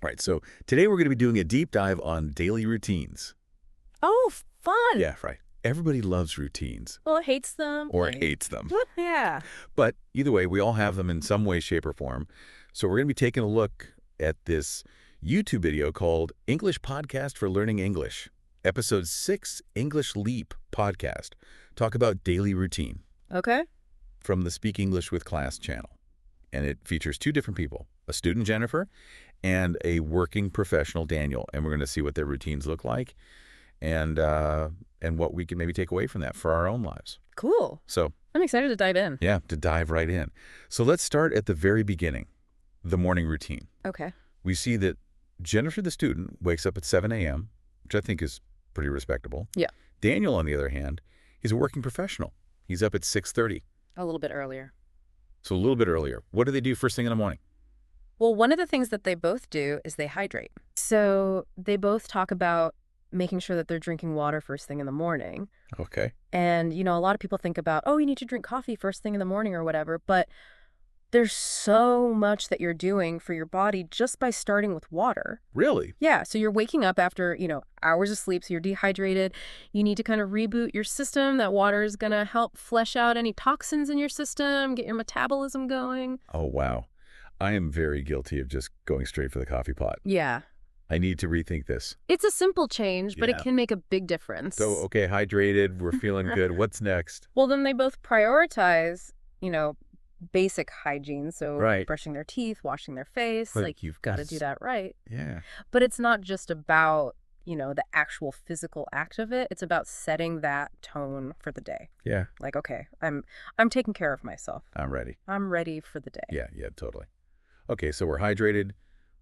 All right, so today we're going to be doing a deep dive on daily routines. Oh, fun. Yeah, right. Everybody loves routines. Well, hates them. Or hates them. Yeah. But either way, we all have them in some way, shape, or form. So we're going to be taking a look at this YouTube video called English Podcast for Learning English, Episode 6, English Leap Podcast. Talk about daily routine. Okay. From the Speak English with Class channel. And it features two different people, a student, Jennifer, and a working professional, Daniel. And we're going to see what their routines look like and what we can maybe take away from that for our own lives. Cool. So I'm excited to dive in. yeah, to dive right in. So let's start at the very beginning, the morning routine. Okay. We see that Jennifer, the student, wakes up at 7 a.m., which I think is pretty respectable. Yeah. Daniel, on the other hand, he's a working professional. He's up at 6:30. A little bit earlier. So a little bit earlier. What do they do first thing in the morning? Well, one of the things that they both do is they hydrate. So they both talk about making sure that they're drinking water first thing in the morning. Okay. And, a lot of people think about, oh, you need to drink coffee first thing in the morning or whatever. But there's so much that you're doing for your body just by starting with water. Really? Yeah. So you're waking up after, hours of sleep. So you're dehydrated. You need to kind of reboot your system. That water is going to help flush out any toxins in your system, get your metabolism going. Oh, wow. I am very guilty of just going straight for the coffee pot. Yeah. I need to rethink this. It's a simple change, but it can make a big difference. So, okay, hydrated, we're feeling good. What's next? Well, then they both prioritize, basic hygiene. So Right. brushing their teeth, washing their face. But You've got to do that right. Yeah. But it's not just about, the actual physical act of it. It's about setting that tone for the day. Yeah. Like, okay, I'm taking care of myself. I'm ready. I'm ready for the day. Yeah, totally. Okay, so we're hydrated.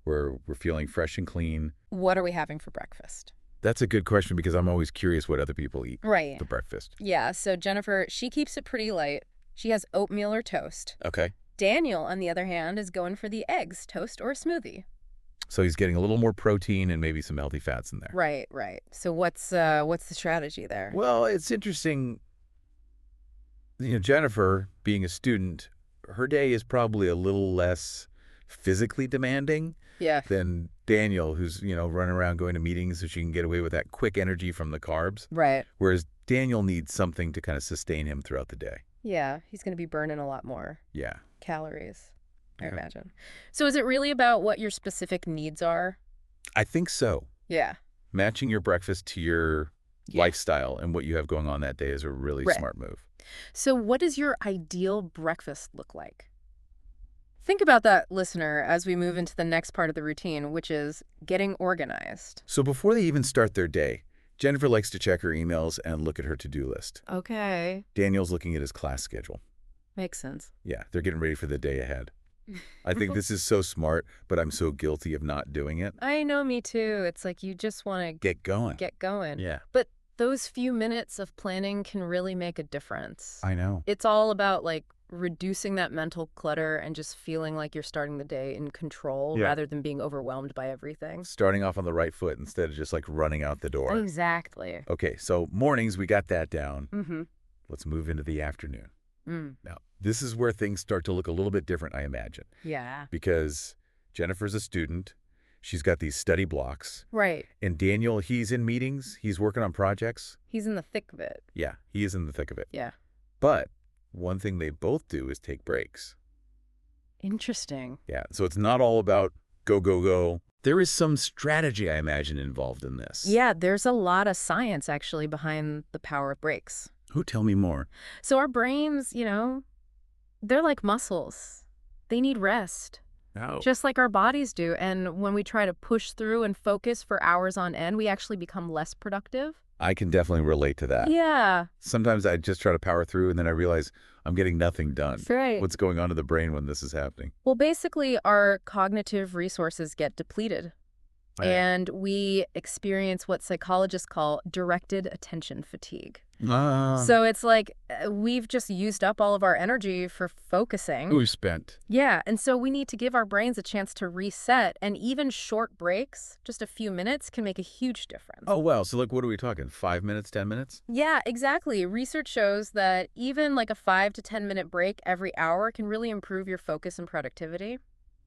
We're feeling fresh and clean. What are we having for breakfast? That's a good question because I'm always curious what other people eat Right. for breakfast. Yeah, so Jennifer, she keeps it pretty light. She has oatmeal or toast. Okay. Daniel, on the other hand, is going for the eggs, toast, or smoothie. So he's getting a little more protein and maybe some healthy fats in there. Right. So what's the strategy there? Well, it's interesting. Jennifer, being a student, her day is probably a little less physically demanding Yeah. than Daniel, who's, running around going to meetings so she can get away with that quick energy from the carbs. Right. Whereas Daniel needs something to kind of sustain him throughout the day. Yeah, he's going to be burning a lot more Yeah. calories, I Okay. imagine. So is it really about what your specific needs are? I think so. Yeah. Matching your breakfast to your lifestyle and what you have going on that day is a really Right. smart move. So what does your ideal breakfast look like? Think about that, listener, as we move into the next part of the routine, which is getting organized. So before they even start their day, Jennifer likes to check her emails and look at her to-do list. Okay. Daniel's looking at his class schedule. Makes sense. Yeah, they're getting ready for the day ahead. I think this is so smart, but I'm so guilty of not doing it. I know, me too. It's like you just want to Get going. get going. Yeah, But those few minutes of planning can really make a difference. I know. It's all about reducing that mental clutter and just feeling like you're starting the day in control Yeah. rather than being overwhelmed by everything. Starting off on the right foot instead of just running out the door. Exactly. Okay, so mornings, we got that down. Mm-hmm. Let's move into the afternoon. Mm. Now, this is where things start to look a little bit different, I imagine, Yeah. because Jennifer's a student. She's got these study blocks. Right. And Daniel, he's in meetings. He's working on projects. He's in the thick of it. Yeah, he is in the thick of it. Yeah. But one thing they both do is take breaks. Interesting. Yeah, so it's not all about go, go, go. There is some strategy, I imagine, involved in this. Yeah, there's a lot of science actually behind the power of breaks. Who tell me more? So our brains, they're like muscles. They need rest. Oh. Just like our bodies do. And when we try to push through and focus for hours on end, we actually become less productive. I can definitely relate to that. Yeah. Sometimes I just try to power through and then I realize I'm getting nothing done. That's right. What's going on in the brain when this is happening? Well, basically, our cognitive resources get depleted. Right. And we experience what psychologists call directed attention fatigue. So it's like we've just used up all of our energy for focusing. We've spent. Yeah, and so we need to give our brains a chance to reset, and even short breaks, just a few minutes, can make a huge difference. Oh, wow. So, what are we talking? 5 minutes, 10 minutes? Yeah, exactly. Research shows that even a 5 to 10 minute break every hour can really improve your focus and productivity.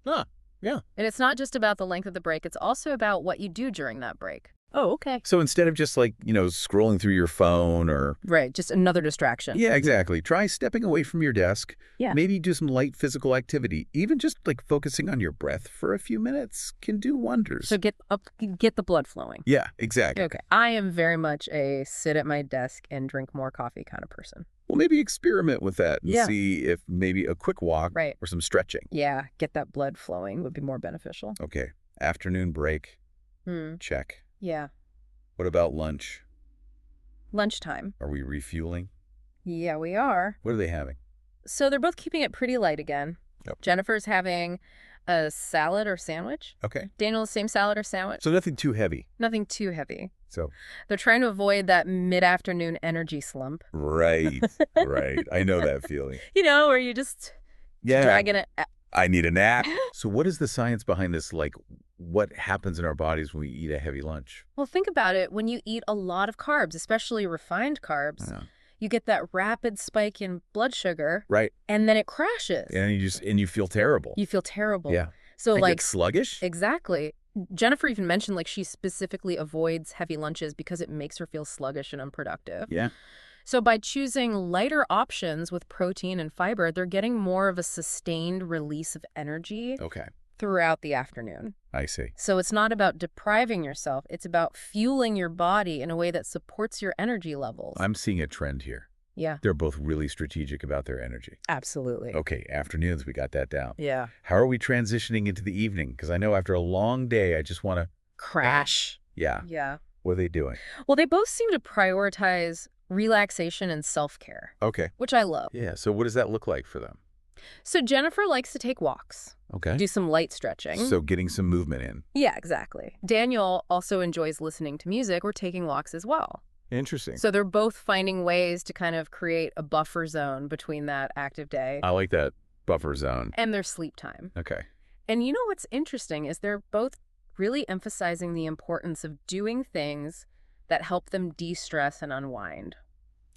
Huh. Yeah. And it's not just about the length of the break, it's also about what you do during that break. Oh, okay. So instead of just like, scrolling through your phone or... Right, just another distraction. Yeah, exactly. Try stepping away from your desk. Yeah. Maybe do some light physical activity. Even just like focusing on your breath for a few minutes can do wonders. So get the blood flowing. Yeah, exactly. Okay. I am very much a sit at my desk and drink more coffee kind of person. Well, maybe experiment with that and Yeah. see if maybe a quick walk Right. or some stretching. Yeah, get that blood flowing would be more beneficial. Okay. Afternoon break. Hmm. Check. Yeah. What about lunch? Lunchtime. Are we refueling? Yeah, we are. What are they having? So they're both keeping it pretty light again. Yep. Jennifer's having a salad or sandwich. Okay. Daniel, the same salad or sandwich. So nothing too heavy. Nothing too heavy. So... They're trying to avoid that mid-afternoon energy slump. Right. Right. I know that feeling. Where you just Yeah. dragging it. I need a nap. So what is the science behind this? Like, what happens in our bodies when we eat a heavy lunch? Well, think about it. When you eat a lot of carbs, especially refined carbs, Yeah. you get that rapid spike in blood sugar. Right. And then it crashes. And you feel terrible. You feel terrible. Yeah. So I like get sluggish. exactly. Jennifer even mentioned like she specifically avoids heavy lunches because it makes her feel sluggish and unproductive. Yeah. So by choosing lighter options with protein and fiber, they're getting more of a sustained release of energy Okay. throughout the afternoon. I see. So it's not about depriving yourself. It's about fueling your body in a way that supports your energy levels. I'm seeing a trend here. Yeah, They're both really strategic about their energy. absolutely. Okay, afternoons, we got that down. Yeah. How are we transitioning into the evening? Because I know after a long day, I just want to... Crash. Yeah. Yeah. What are they doing? Well, they both seem to prioritize relaxation and self-care, Okay. which I love. Yeah, so what does that look like for them? So Jennifer likes to take walks, Okay. do some light stretching. So getting some movement in. Yeah, exactly. Daniel also enjoys listening to music or taking walks as well. Interesting. So they're both finding ways to kind of create a buffer zone between that active day I like that buffer zone. and their sleep time. Okay. And you know what's interesting is they're both really emphasizing the importance of doing things that help them de-stress and unwind.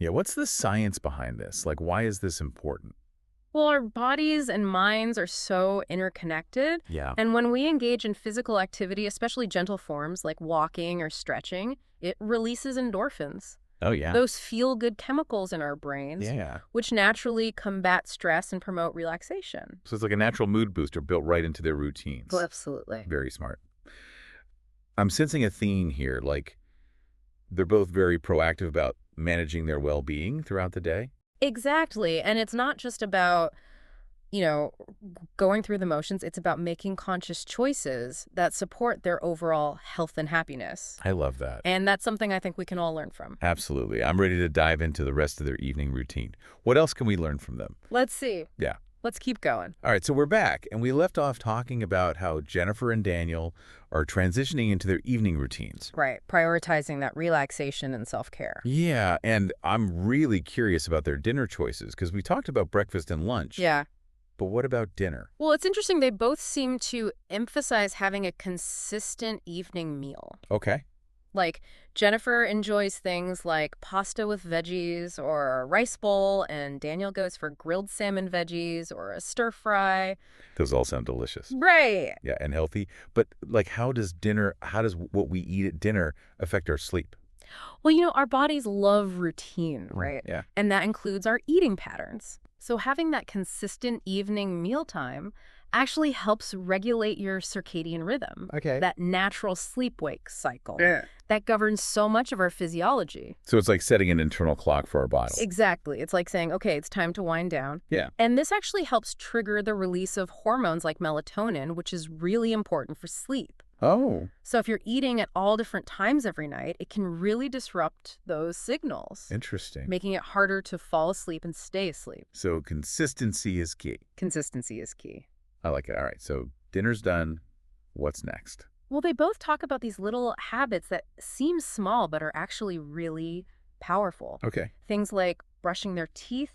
Yeah, what's the science behind this? Like, why is this important? Well, our bodies and minds are so interconnected. Yeah. And when we engage in physical activity, especially gentle forms like walking or stretching, it releases endorphins. Oh, yeah. Those feel-good chemicals in our brains, Yeah. which naturally combat stress and promote relaxation. So it's like a natural mood booster built right into their routines. Absolutely. Very smart. I'm sensing a theme here. Like, they're both very proactive about managing their well-being throughout the day. Exactly. And it's not just about, going through the motions. It's about making conscious choices that support their overall health and happiness. I love that. And that's something I think we can all learn from. Absolutely. I'm ready to dive into the rest of their evening routine. What else can we learn from them? Let's see. Yeah. Let's keep going. All right, so we're back, and we left off talking about how Jennifer and Daniel are transitioning into their evening routines. Right. Prioritizing that relaxation and self-care. Yeah, and I'm really curious about their dinner choices, because we talked about breakfast and lunch. Yeah. But what about dinner? Well, it's interesting. They both seem to emphasize having a consistent evening meal. Okay. Like, Jennifer enjoys things like pasta with veggies or a rice bowl, and Daniel goes for grilled salmon veggies or a stir fry. Those all sound delicious. Right. Yeah, and healthy. But, like, how does what we eat at dinner affect our sleep? Well, our bodies love routine, right? Yeah. And that includes our eating patterns. So having that consistent evening mealtime actually helps regulate your circadian rhythm. Okay. That natural sleep-wake cycle. Yeah. That governs so much of our physiology. So it's like setting an internal clock for our bodies. Exactly. It's like saying, okay, it's time to wind down. Yeah. And this actually helps trigger the release of hormones like melatonin, which is really important for sleep. Oh. So if you're eating at all different times every night, it can really disrupt those signals, Interesting. making it harder to fall asleep and stay asleep. So consistency is key. Consistency is key. I like it. All right, so dinner's done. What's next? Well, they both talk about these little habits that seem small but are actually really powerful. Okay. Things like brushing their teeth,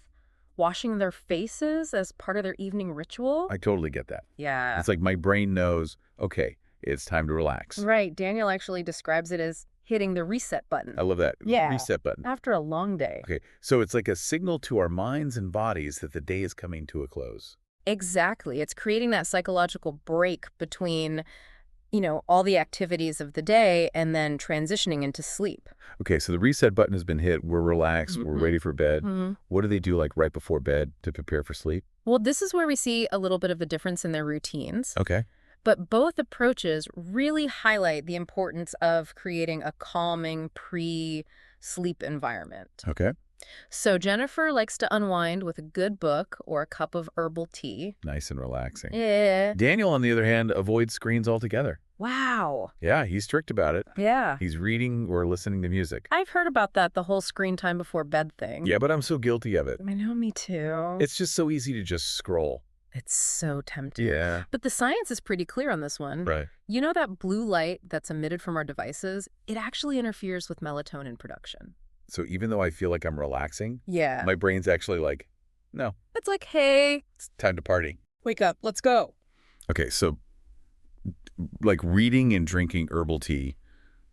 washing their faces as part of their evening ritual. I totally get that. Yeah. It's like my brain knows, okay, it's time to relax. Right. Daniel actually describes it as hitting the reset button I love that. Yeah. Reset button. after a long day. Okay, so it's like a signal to our minds and bodies that the day is coming to a close. Exactly. It's creating that psychological break between, all the activities of the day and then transitioning into sleep. Okay, so the reset button has been hit. We're relaxed. We're ready for bed. What do they do like right before bed to prepare for sleep? Well, this is where we see a little bit of a difference in their routines. Okay. But both approaches really highlight the importance of creating a calming pre-sleep environment. Okay. So Jennifer likes to unwind with a good book or a cup of herbal tea. Nice and relaxing. Yeah. Daniel, on the other hand, avoids screens altogether. Wow. Yeah, he's strict about it. Yeah. He's reading or listening to music. I've heard about that, the whole screen time before bed thing. Yeah, but I'm so guilty of it. I know, me too. It's just so easy to just scroll. It's so tempting. Yeah. But the science is pretty clear on this one. Right. You know that blue light that's emitted from our devices? It actually interferes with melatonin production. So even though I feel like I'm relaxing, Yeah. my brain's actually like, no, It's like, hey, it's time to party. wake up, let's go. Okay, so like reading and drinking herbal tea,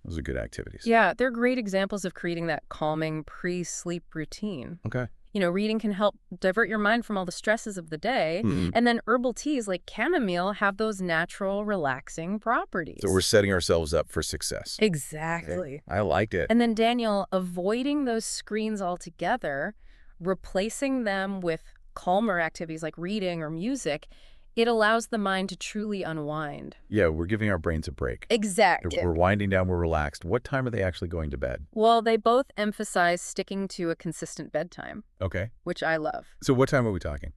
those are good activities. Yeah, they're great examples of creating that calming pre-sleep routine. Okay. Reading can help divert your mind from all the stresses of the day. And then herbal teas like chamomile have those natural, relaxing properties. So we're setting ourselves up for success. Exactly. I liked it. And then, Daniel, avoiding those screens altogether, replacing them with calmer activities like reading or music, it allows the mind to truly unwind. Yeah, we're giving our brains a break. Exactly. We're winding down, we're relaxed. What time are they actually going to bed? Well, they both emphasize sticking to a consistent bedtime, Okay. which I love. So what time are we talking?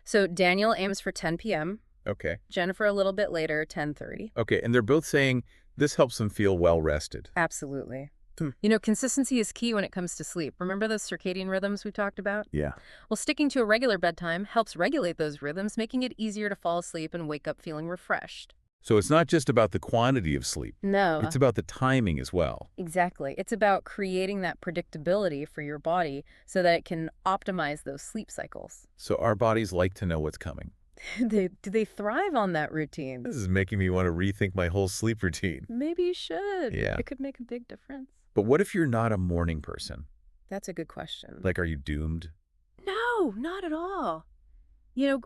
So Daniel aims for 10 p.m., Okay. Jennifer a little bit later, 10:30. Okay, and they're both saying this helps them feel well rested. Absolutely. Consistency is key when it comes to sleep. Remember those circadian rhythms we talked about? Yeah. Well, sticking to a regular bedtime helps regulate those rhythms, making it easier to fall asleep and wake up feeling refreshed. So it's not just about the quantity of sleep. No. It's about the timing as well. Exactly. It's about creating that predictability for your body so that it can optimize those sleep cycles. So our bodies like to know what's coming. Do they thrive on that routine? This is making me want to rethink my whole sleep routine. Maybe you should. Yeah. It could make a big difference. But what if you're not a morning person? That's a good question. Like, are you doomed? No, not at all.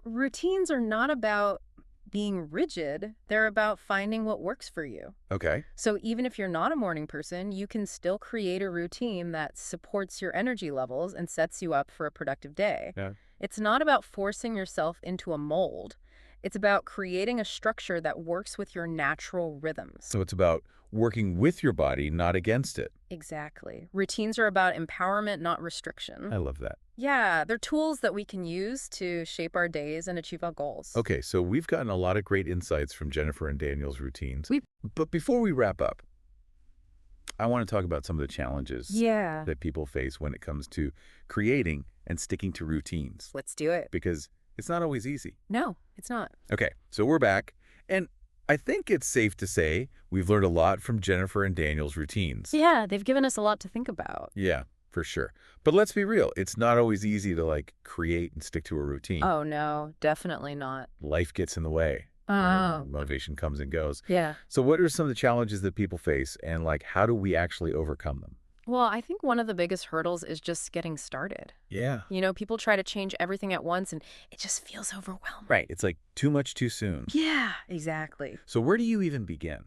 Routines are not about being rigid. They're about finding what works for you. Okay. So even if you're not a morning person, you can still create a routine that supports your energy levels and sets you up for a productive day. Yeah. It's not about forcing yourself into a mold. It's about creating a structure that works with your natural rhythms. So it's about working with your body, not against it. Exactly. Routines are about empowerment, not restriction. I love that. Yeah, they're tools that we can use to shape our days and achieve our goals. Okay, so we've gotten a lot of great insights from Jennifer and Daniel's routines. But before we wrap up, I want to talk about some of the challenges that people face when it comes to creating and sticking to routines. Let's do it. Because it's not always easy. No, it's not. Okay, so we're back. And I think it's safe to say we've learned a lot from Jennifer and Daniel's routines. Yeah, they've given us a lot to think about. Yeah, for sure. But let's be real. It's not always easy to create and stick to a routine. Oh, no, definitely not. Life gets in the way. Oh. Motivation comes and goes. Yeah. So what are some of the challenges that people face and how do we actually overcome them? Well, I think one of the biggest hurdles is just getting started. Yeah. People try to change everything at once and it just feels overwhelming. Right. It's like too much too soon. Yeah, exactly. So where do you even begin?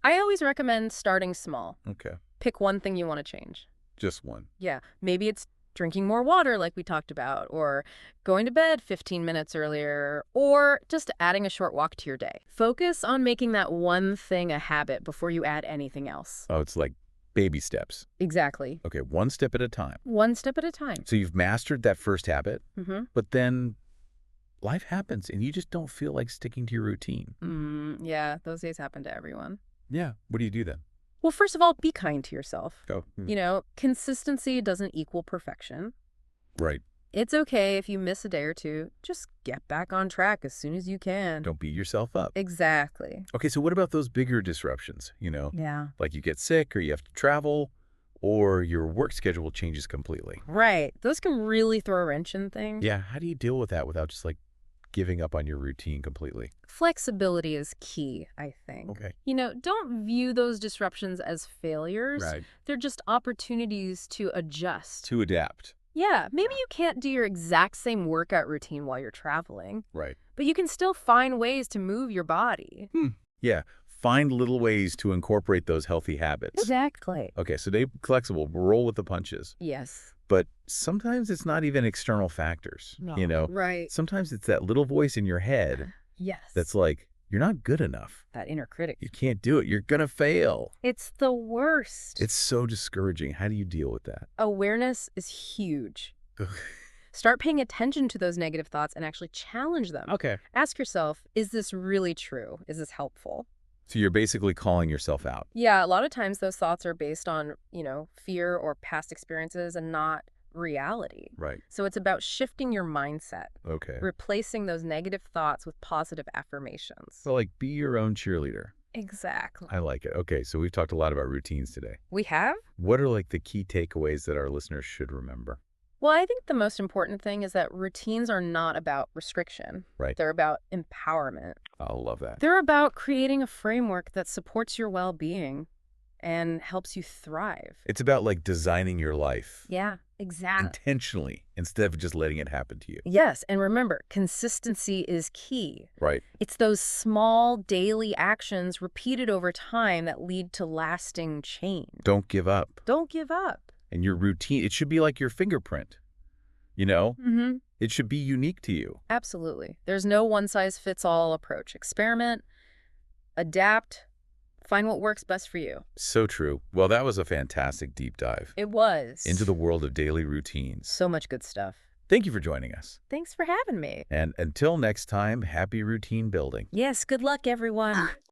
I always recommend starting small. Okay. Pick one thing you want to change. Just one. Yeah. Maybe it's drinking more water like we talked about, or going to bed 15 minutes earlier, or just adding a short walk to your day. Focus on making that one thing a habit before you add anything else. Oh, it's like baby steps. Exactly. Okay, one step at a time. One step at a time. So you've mastered that first habit, Mm-hmm. but then life happens and you just don't feel like sticking to your routine. Yeah, those days happen to everyone. Yeah. What do you do then? Well, first of all, be kind to yourself. Oh. Consistency doesn't equal perfection. Right. It's okay if you miss a day or two. Just get back on track as soon as you can. Don't beat yourself up. Exactly. Okay, so what about those bigger disruptions, Yeah. Like you get sick or you have to travel or your work schedule changes completely. Right. Those can really throw a wrench in things. Yeah, how do you deal with that without just giving up on your routine completely? Flexibility is key, I think. Okay. Don't view those disruptions as failures. Right. They're just opportunities to adjust. To adapt. Yeah, maybe you can't do your exact same workout routine while you're traveling, Right. but you can still find ways to move your body. Yeah. Find little ways to incorporate those healthy habits. Exactly. Okay, so stay flexible, roll with the punches. Yes. But sometimes it's not even external factors, you know? Right. Sometimes it's that little voice in your head Yes. that's like, you're not good enough. that inner critic. You can't do it. You're going to fail. It's the worst. It's so discouraging. How do you deal with that? Awareness is huge. Start paying attention to those negative thoughts and actually challenge them. Okay. Ask yourself, is this really true? Is this helpful? So you're basically calling yourself out. Yeah, a lot of times those thoughts are based on, fear or past experiences and not reality. Right. So it's about shifting your mindset, Okay. replacing those negative thoughts with positive affirmations. So like be your own cheerleader. Exactly. I like it. Okay, so we've talked a lot about routines today. We have? What are like the key takeaways that our listeners should remember? Well, I think the most important thing is that routines are not about restriction. Right. They're about empowerment. I love that. They're about creating a framework that supports your well-being and helps you thrive. It's about like designing your life Yeah, exactly. intentionally instead of just letting it happen to you. Yes, and remember, consistency is key. Right. It's those small daily actions repeated over time that lead to lasting change. Don't give up. Don't give up. And your routine, it should be like your fingerprint. You know? Mm-hmm. It should be unique to you. Absolutely. There's no one-size-fits-all approach. Experiment, adapt, find what works best for you. So true. Well, that was a fantastic deep dive It was. into the world of daily routines. So much good stuff. Thank you for joining us. Thanks for having me. And until next time, happy routine building. Yes, good luck, everyone.